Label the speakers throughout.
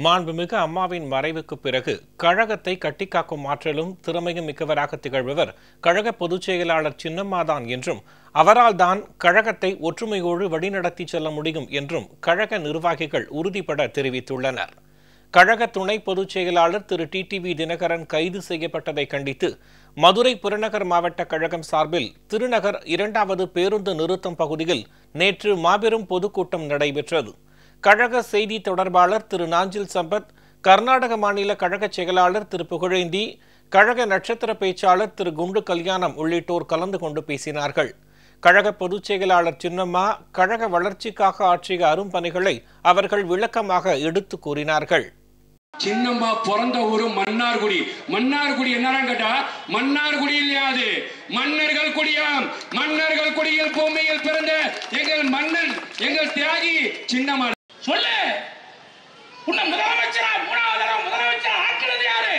Speaker 1: மாண்புமிகு அம்மாவின் மறைவுக்கு பிறகு கழகத்தை கட்டிக்காக்கும் ஆற்றலும் திறமையும் மிக்கவராக திகழ்பவர் கழக பொதுச் செயலாளர் சின்னம்மாதான் என்றும் அவரால் தான் கழகத்தை ஒற்றுமையோடு வழிநடத்தி செல்ல முடியும் என்றும் கழக நிர்வாகிகள் உறுதிபட தெரிவித்துள்ளனர். கழக துணை பொதுச் செயலாளர் திரு டிடிவி தினகரன் கைது செய்யப்பட்டதை கண்டித்து மதுரை புறநகர் மாவட்ட கழகம் சார்பில் திருநகர் 2வது பேருந்து நிறுத்தம் பகுதியில் நேற்று மாபெரும் பொதுக்கூட்டம் நடைபெற்றது. கழக செய்தி தொடர்பாளர் திரு நாஞ்சில் சம்பத், கர்நாடக மாநில கழக செயலாளர் திரு புகழேந்தி, கழக நட்சத்திர பேச்சாளர் திரு குண்டு கல்யாணம் உள்ளிட்டோர் கலந்து கொண்டு பேசினார்கள். கழக பொதுச் செயலாளர் சின்னம்மா கழக வளர்ச்சிக்காக ஆற்றிய அரும்பணிகளை அவர்கள் விளக்கமாக எடுத்து கூறினார்கள்.
Speaker 2: சின்னம்மா பிறந்த ஊரு மன்னார்குடி. மன்னார்குடி என்னன்னு கேட்டா மன்னார்குடி இல்லையாது, மன்னர்கள் குடியாம். மன்னர்கள் குடியில் பூமியில் பிறந்த எங்கள் மன்னன், எங்கள் தியாகி சின்னம்மா. சொல்லு, உன்னை முதலமைச்சரா முதலமைச்சர் ஆக்குறது யாரு?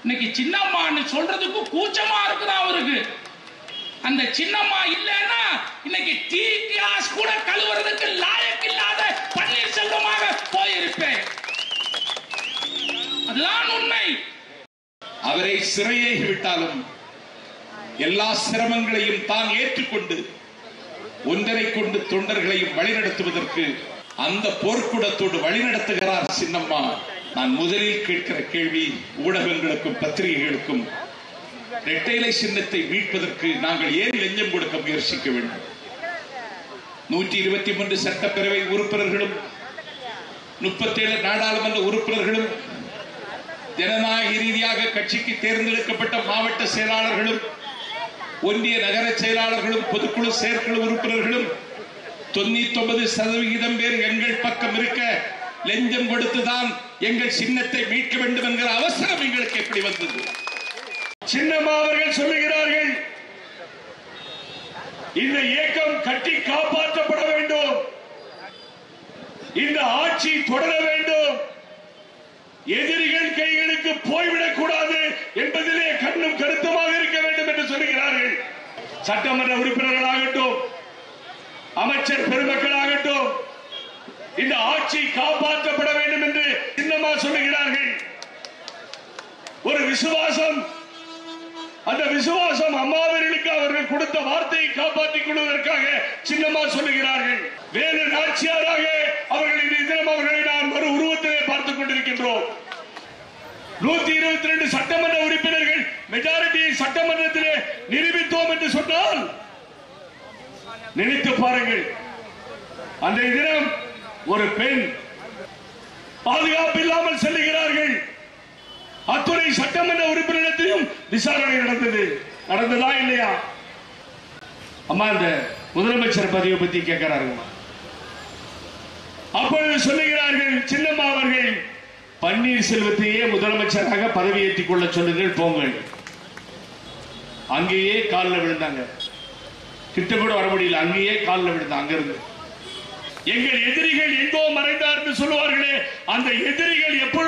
Speaker 2: இன்னைக்கு சின்னம்மான்னு சொல்றதுக்கு கூச்சமா இருக்குதா அவருக்கு? அந்த சின்னம்மா இல்லைன்னா இன்னைக்கு டீ கிளாஸ் கூட கழுவுறதுக்கு லாயக்கு இல்லாத பன்னீர்செல்வமாக போயிருப்பேன். அதுதான் உண்மை.
Speaker 3: அவரை சிறையை விட்டாலும் எல்லா சிரமங்களையும் தான் ஏற்றுக்கொண்டு ஒன்றரை கொண்டு தொண்டர்களையும் வழிநடத்துவதற்கு அந்த போர்க்குடத்தோடு வழிநடத்துகிறார் சின்னம்மா. நான் முதலில் கேட்கிற கேள்வி ஊடகங்களுக்கும் பத்திரிகைகளுக்கும், இரட்டை சின்னத்தை மீட்பதற்கு நாங்கள் ஏன் லஞ்சம் கொடுக்க முயற்சிக்க வேண்டும்? 123 சட்டப்பேரவை உறுப்பினர்களும் 37 நாடாளுமன்ற உறுப்பினர்களும் ஜனநாயக ரீதியாக கட்சிக்கு தேர்ந்தெடுக்கப்பட்ட மாவட்ட செயலாளர்களும் ஒன்றிய நகர செயலாளர்களும் பொதுக்குழு செயற்குழு உறுப்பினர்களும் 99% பேர் எங்கள் பக்கம் இருக்க லஞ்சம் கொடுத்துதான் எங்கள் சின்னத்தை மீட்க வேண்டும் என்கிற அவசரம் எங்களுக்கு எப்படி வந்தது?
Speaker 4: சின்னம்மா அவர்கள் சொல்லுகிறார்கள், இந்த இயக்கம் கட்டி காப்பாற்றப்பட வேண்டும், இந்த ஆட்சி தொடர வேண்டும், எதிரிகள் கைகளுக்கு போய்விடக் கூடாது என்பதிலே கண்ணும் கருத்துமாக இருக்க வேண்டும் என்று சொல்லுகிறார்கள். சட்டமன்ற உறுப்பினர்களாகட்டும், அமைச்சர் பெருமக்களாகட்டும், இந்த ஆட்சி காப்பாற்றப்பட வேண்டும் என்று சின்னம்மா சொல்லுகிறார்கள். ஒரு விசுவாசம், அந்த விசுவாசம் அம்மாவர்களுக்கு அவர்கள் கொடுத்த வார்த்தையை காப்பாற்றிக் கொள்வதற்காக சின்னம்மா சொல்லுகிறார்கள். வேறு நாச்சியாராக அவர்கள் இந்த தினம் அவர்களை நாம் ஒரு உருவத்திலே பார்த்துக் கொண்டிருக்கின்றோம். 122 சட்டமன்ற உறுப்பினர்கள் மெஜாரிட்டியை சட்டமன்றத்திலே நிரூபித்தோம் என்று சொன்னால் நினைத்து பாருங்கள். அந்த தினம் ஒரு பெண் பாதுகாப்பு இல்லாமல் செல்லுகிறார்கள். அத்துறை சட்டமன்ற உறுப்பினரிடத்திலும் விசாரணை நடந்ததா இல்லையா? அம்மா, இந்த முதலமைச்சர் பதவியை பத்தி கேட்கிறார்கள். அப்பொழுது சொல்லுகிறார்கள் சின்னம்மா அவர்கள், பன்னீர்செல்வத்தையே முதலமைச்சராக பதவியேற்றுக் கொள்ள சொல்லுங்கள், போங்கள். அங்கேயே காலில் விழுந்தாங்க. கிட்ட கூட வர முடியல, அங்கேயே காலில் விழுந்தாங்க. அங்கிருந்து எங்கள் எதிரிகள் எங்கோ மறைந்தார் என்று சொல்லுவார்களே, அந்த எதிரிகள் எப்படி